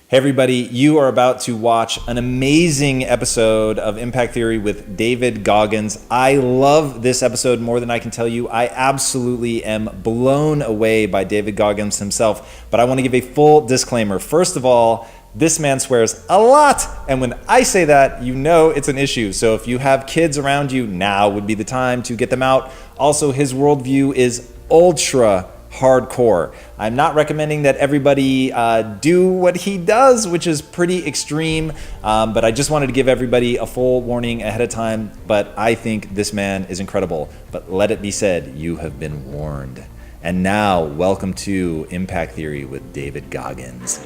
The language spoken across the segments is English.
Hey everybody, you are about to watch an amazing episode of Impact Theory with David Goggins. I love this episode more than I can tell you. I absolutely am blown away by David Goggins himself, but I want to give a full disclaimer. First of all, this man swears a lot, and when I say that, you know it's an issue. So if you have kids around you, now would be the time to get them out. Also, his worldview is ultra hardcore. I'm not recommending that everybody do what he does, which is pretty extreme, but I just wanted to give everybody a full warning ahead of time. But I think this man is incredible. But let it be said, you have been warned. And now, welcome to Impact Theory with David Goggins.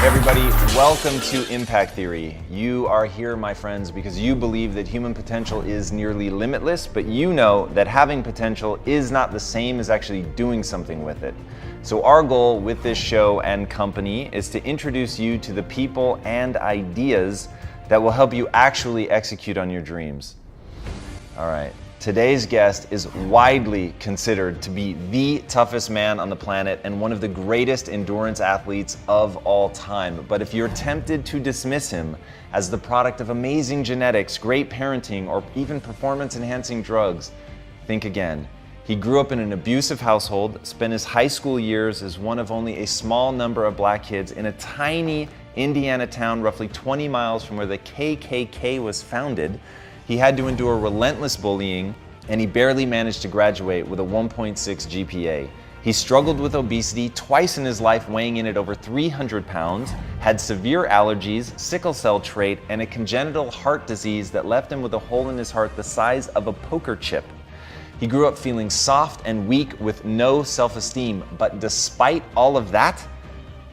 Everybody, welcome to Impact Theory. You are here, my friends, because you believe that human potential is nearly limitless, but you know that having potential is not the same as actually doing something with it. So our goal with this show and company is to introduce you to the people and ideas that will help you actually execute on your dreams. All right. Today's guest is widely considered to be the toughest man on the planet and one of the greatest endurance athletes of all time. But if you're tempted to dismiss him as the product of amazing genetics, great parenting, or even performance-enhancing drugs, think again. He grew up in an abusive household, spent his high school years as one of only a small number of black kids in a tiny Indiana town roughly 20 miles from where the KKK was founded. He had to endure relentless bullying, and he barely managed to graduate with a 1.6 GPA. He struggled with obesity twice in his life, weighing in at over 300 pounds, had severe allergies, sickle cell trait, and a congenital heart disease that left him with a hole in his heart the size of a poker chip. He grew up feeling soft and weak with no self-esteem, but despite all of that,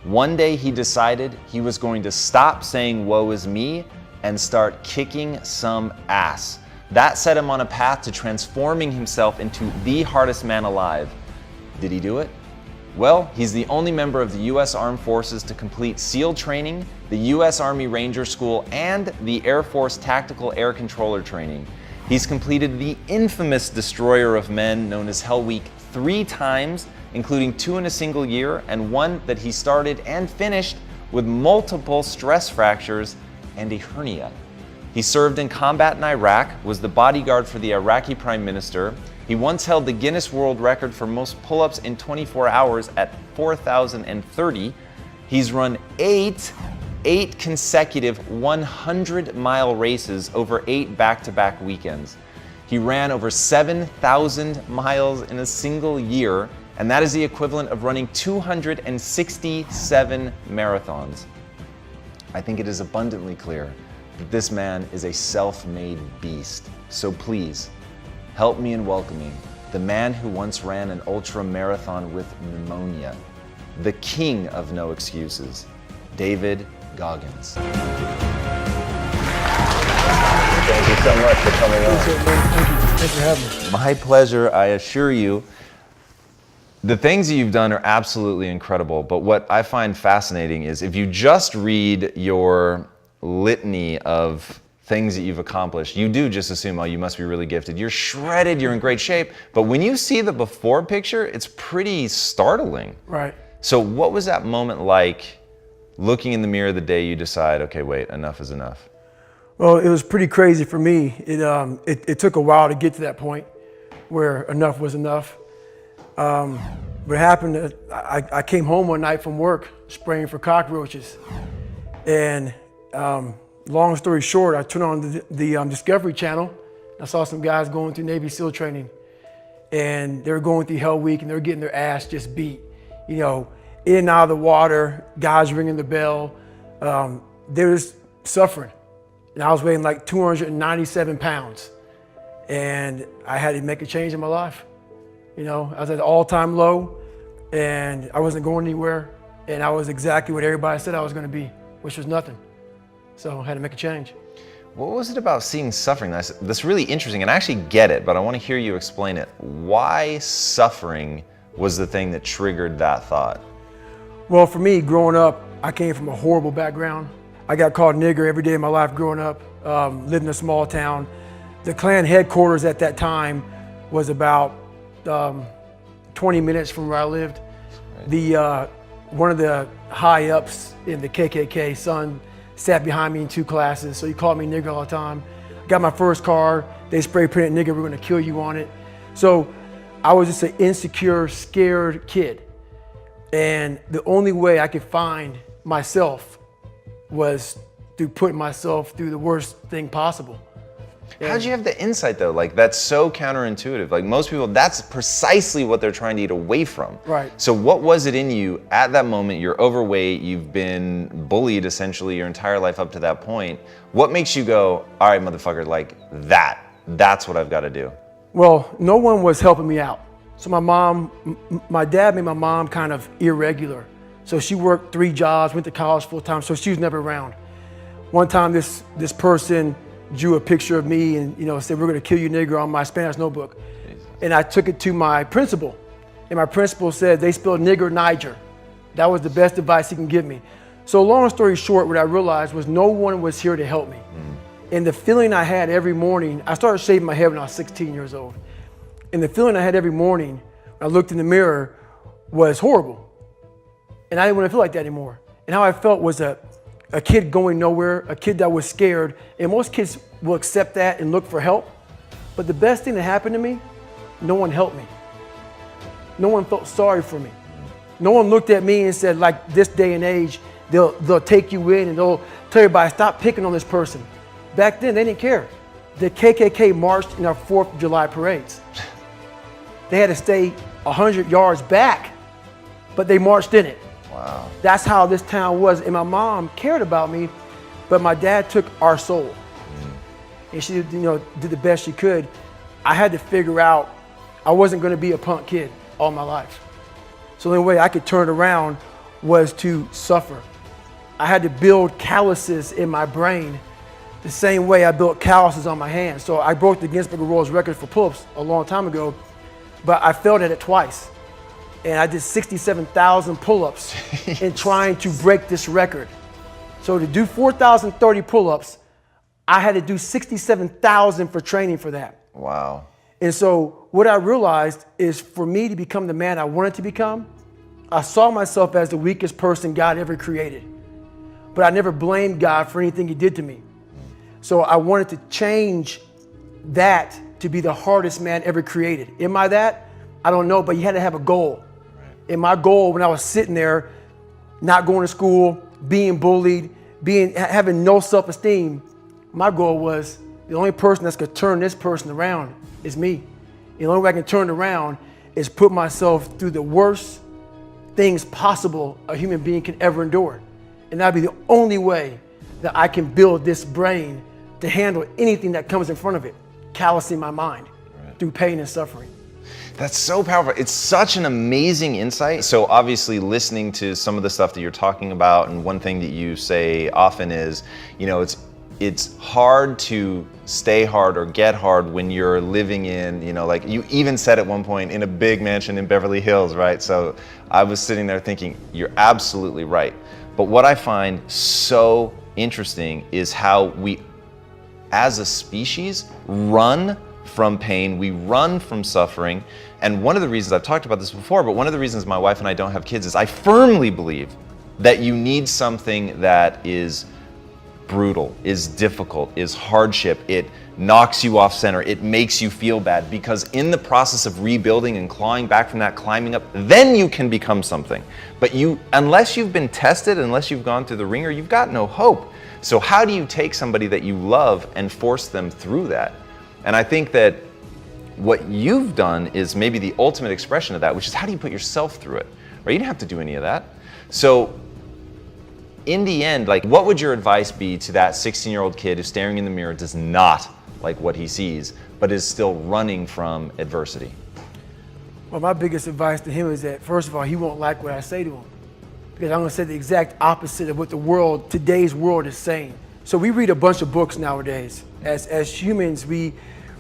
one day he decided he was going to stop saying woe is me and start kicking some ass. That set him on a path to transforming himself into the hardest man alive. Did he do it? Well, he's the only member of the U.S. Armed Forces to complete SEAL training, the U.S. Army Ranger School, and the Air Force Tactical Air Controller training. He's completed the infamous Destroyer of Men known as Hell Week 3 times, including 2 in a single year, and one that he started and finished with multiple stress fractures and a hernia. He served in combat in Iraq, was the bodyguard for the Iraqi Prime Minister. He once held the Guinness World Record for most pull-ups in 24 hours at 4,030. He's run eight consecutive 100-mile races over 8 back-to-back weekends. He ran over 7,000 miles in a single year, and that is the equivalent of running 267 marathons. I think it is abundantly clear that this man is a self-made beast. So please, help me in welcoming the man who once ran an ultra marathon with pneumonia, the king of no excuses, David Goggins. Thank you so much for coming on. Thanks for having me. My pleasure, I assure you. The things that you've done are absolutely incredible, but what I find fascinating is if you just read your litany of things that you've accomplished, you do just assume, oh, you must be really gifted. You're shredded, you're in great shape, but when you see the before picture, it's pretty startling. Right. So what was that moment like, looking in the mirror the day you decide, okay, wait, enough is enough? Well, it was pretty crazy for me. It took a while to get to that point where enough was enough. What happened, I came home one night from work spraying for cockroaches. And long story short, I turned on the Discovery Channel. I saw some guys going through Navy SEAL training. And they were going through Hell Week and they were getting their ass just beat. You know, in and out of the water, guys ringing the bell. They were just suffering. And I was weighing like 297 pounds. And I had to make a change in my life. You know, I was at an all-time low and I wasn't going anywhere. And I was exactly what everybody said I was going to be, which was nothing. So I had to make a change. What was it about seeing suffering? That's really interesting, and I actually get it, but I want to hear you explain it. Why suffering was the thing that triggered that thought? Well, for me, growing up, I came from a horrible background. I got called nigger every day of my life growing up, lived in a small town. The Klan headquarters at that time was about 20 minutes from where I lived. One of the high ups in the KKK, son, sat behind me in 2 classes, so he called me nigger all the time. Got my first car, they spray painted nigger, we're gonna kill you on it. So I was just an insecure, scared kid. And the only way I could find myself was through putting myself through the worst thing possible. How'd you have the insight though? Like that's so counterintuitive. Like most people, that's precisely what they're trying to get away from. Right. So what was it in you at that moment? You're overweight, you've been bullied essentially your entire life up to that point. What makes you go, all right, motherfucker, like that's what I've got to do? Well, no one was helping me out. So my dad made my mom kind of irregular. So she worked 3 jobs, went to college full time, so she was never around. One time this person drew a picture of me and said, we're gonna kill you nigger on my Spanish notebook. Jesus. And I took it to my principal. And my principal said, they spelled nigger Niger. That was the best advice he can give me. So long story short, what I realized was no one was here to help me. And the feeling I had every morning, I started shaving my head when I was 16 years old. And the feeling I had every morning when I looked in the mirror was horrible. And I didn't want to feel like that anymore. And how I felt was a kid going nowhere, a kid that was scared. And most kids will accept that and look for help. But the best thing that happened to me, no one helped me. No one felt sorry for me. No one looked at me and said, like this day and age, they'll take you in and they'll tell everybody, stop picking on this person. Back then, they didn't care. The KKK marched in our 4th of July parades. They had to stay 100 yards back, but they marched in it. Wow. That's how this town was. And my mom cared about me, but my dad took our soul. And she did the best she could. I had to figure out I wasn't gonna be a punk kid all my life. So the only way I could turn it around was to suffer. I had to build calluses in my brain the same way I built calluses on my hands. So I broke the Guinness Book of World Records for pull-ups a long time ago, but I failed at it twice. And I did 67,000 pull-ups in trying to break this record. So to do 4,030 pull-ups, I had to do 67,000 for training for that. Wow. And so what I realized is for me to become the man I wanted to become, I saw myself as the weakest person God ever created. But I never blamed God for anything he did to me. So I wanted to change that to be the hardest man ever created. Am I that? I don't know, but you had to have a goal. And my goal when I was sitting there, not going to school, being bullied, having no self-esteem, my goal was the only person that's gonna turn this person around is me. The only way I can turn it around is put myself through the worst things possible a human being can ever endure. And that'd be the only way that I can build this brain to handle anything that comes in front of it, callousing my mind through pain and suffering. That's so powerful. It's such an amazing insight. So obviously listening to some of the stuff that you're talking about, and one thing that you say often is, it's hard to stay hard or get hard when you're living in, like you even said at one point, in a big mansion in Beverly Hills, right? So I was sitting there thinking, you're absolutely right. But what I find so interesting is how we, as a species, run from pain, we run from suffering. And one of the reasons, I've talked about this before, but one of the reasons my wife and I don't have kids is I firmly believe that you need something that is brutal, is difficult, is hardship. It knocks you off center. It makes you feel bad, because in the process of rebuilding and clawing back from that, climbing up, then you can become something. But unless you've been tested, unless you've gone through the ringer, you've got no hope. So how do you take somebody that you love and force them through that? And I think that what you've done is maybe the ultimate expression of that, which is how do you put yourself through it, right? You didn't have to do any of that. So in the end, like, what would your advice be to that 16-year-old kid who's staring in the mirror, does not like what he sees, but is still running from adversity? Well, my biggest advice to him is that, first of all, he won't like what I say to him, because I'm gonna say the exact opposite of what today's world is saying. So we read a bunch of books nowadays. As humans, we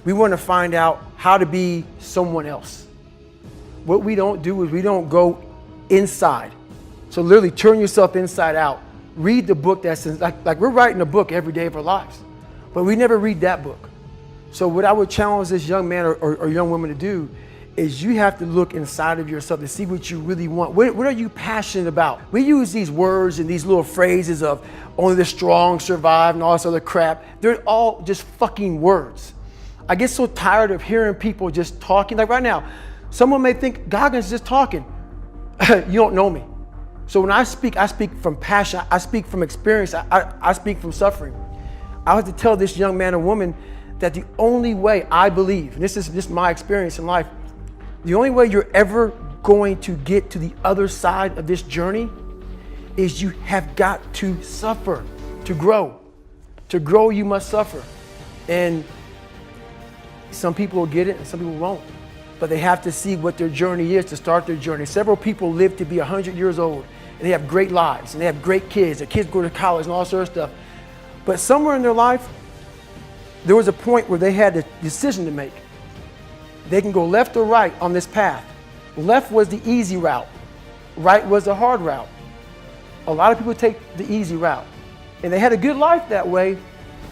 want to find out how to be someone else. What we don't do is we don't go inside. So literally turn yourself inside out. Read the book that's like we're writing a book every day of our lives, but we never read that book. So what I would challenge this young man or young woman to do is you have to look inside of yourself to see what you really want. What are you passionate about? We use these words and these little phrases of only the strong survive and all this other crap. They're all just fucking words. I get so tired of hearing people just talking. Like right now, someone may think Goggins is just talking. You don't know me. So when I speak from passion. I speak from experience. I speak from suffering. I have to tell this young man or woman that the only way I believe, and this is just my experience in life, the only way you're ever going to get to the other side of this journey is you have got to suffer to grow. To grow, you must suffer. And some people will get it and some people won't. But they have to see what their journey is to start their journey. Several people live to be 100 years old and they have great lives and they have great kids. Their kids go to college and all sort of stuff. But somewhere in their life, there was a point where they had a decision to make. They can go left or right on this path. Left was the easy route. Right was the hard route. A lot of people take the easy route. And they had a good life that way,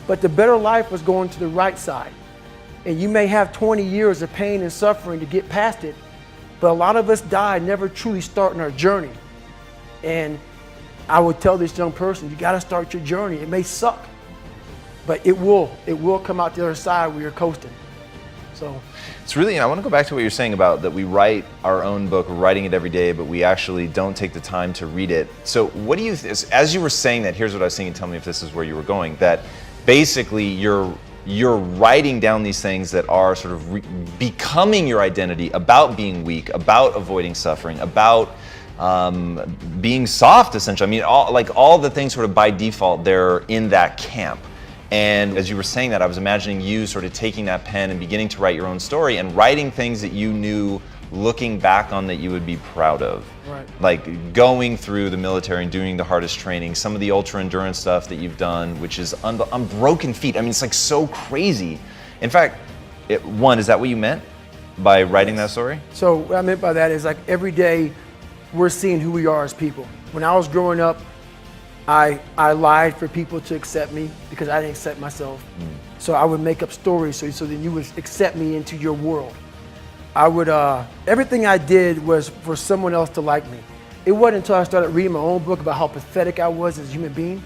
but the better life was going to the right side. And you may have 20 years of pain and suffering to get past it, but a lot of us die never truly starting our journey. And I would tell this young person, you gotta start your journey. It may suck, but it will come out the other side where you're coasting. So it's really, I want to go back to what you're saying about that we write our own book, we're writing it every day, but we actually don't take the time to read it. So what do you, as you were saying that, here's what I was thinking, tell me if this is where you were going, that basically you're writing down these things that are sort of becoming your identity, about being weak, about avoiding suffering, about being soft, essentially. I mean, all the things sort of by default, they're in that camp. And as you were saying that, I was imagining you sort of taking that pen and beginning to write your own story and writing things that you knew, looking back on, that you would be proud of. Right. Like going through the military and doing the hardest training, some of the ultra endurance stuff that you've done, which is on broken feet. I mean, it's like so crazy. In fact, is that what you meant by writing that story? So what I meant by that is like every day we're seeing who we are as people. When I was growing up, I lied for people to accept me because I didn't accept myself. So I would make up stories so that you would accept me into your world. I would, everything I did was for someone else to like me. It wasn't until I started reading my own book about how pathetic I was as a human being.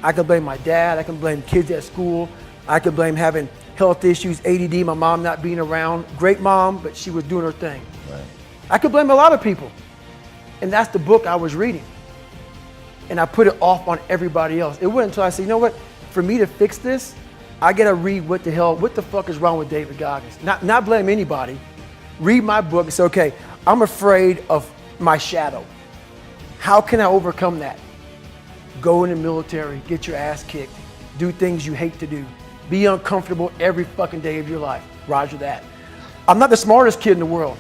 I could blame my dad, I could blame kids at school, I could blame having health issues, ADD, my mom not being around. Great mom, but she was doing her thing. Right. I could blame a lot of people. And that's the book I was reading. And I put it off on everybody else. It wasn't until I said, you know what, for me to fix this, I gotta read what the fuck is wrong with David Goggins? Not blame anybody. Read my book and say, okay, I'm afraid of my shadow. How can I overcome that? Go in the military, get your ass kicked, do things you hate to do, be uncomfortable every fucking day of your life. Roger that. I'm not the smartest kid in the world.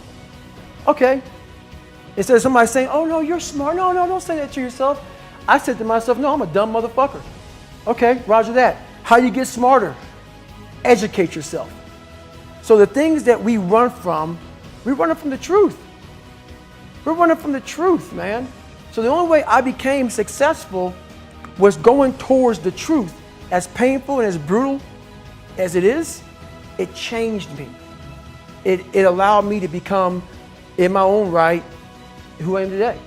Okay. Instead of somebody saying, oh no, you're smart. No, don't say that to yourself. I said to myself, no, I'm a dumb motherfucker. Okay, roger that. How you get smarter? Educate yourself. So the things that we run from the truth. We're running from the truth, man. So the only way I became successful was going towards the truth. As painful and as brutal as it is, it changed me. It allowed me to become, in my own right, who I am today.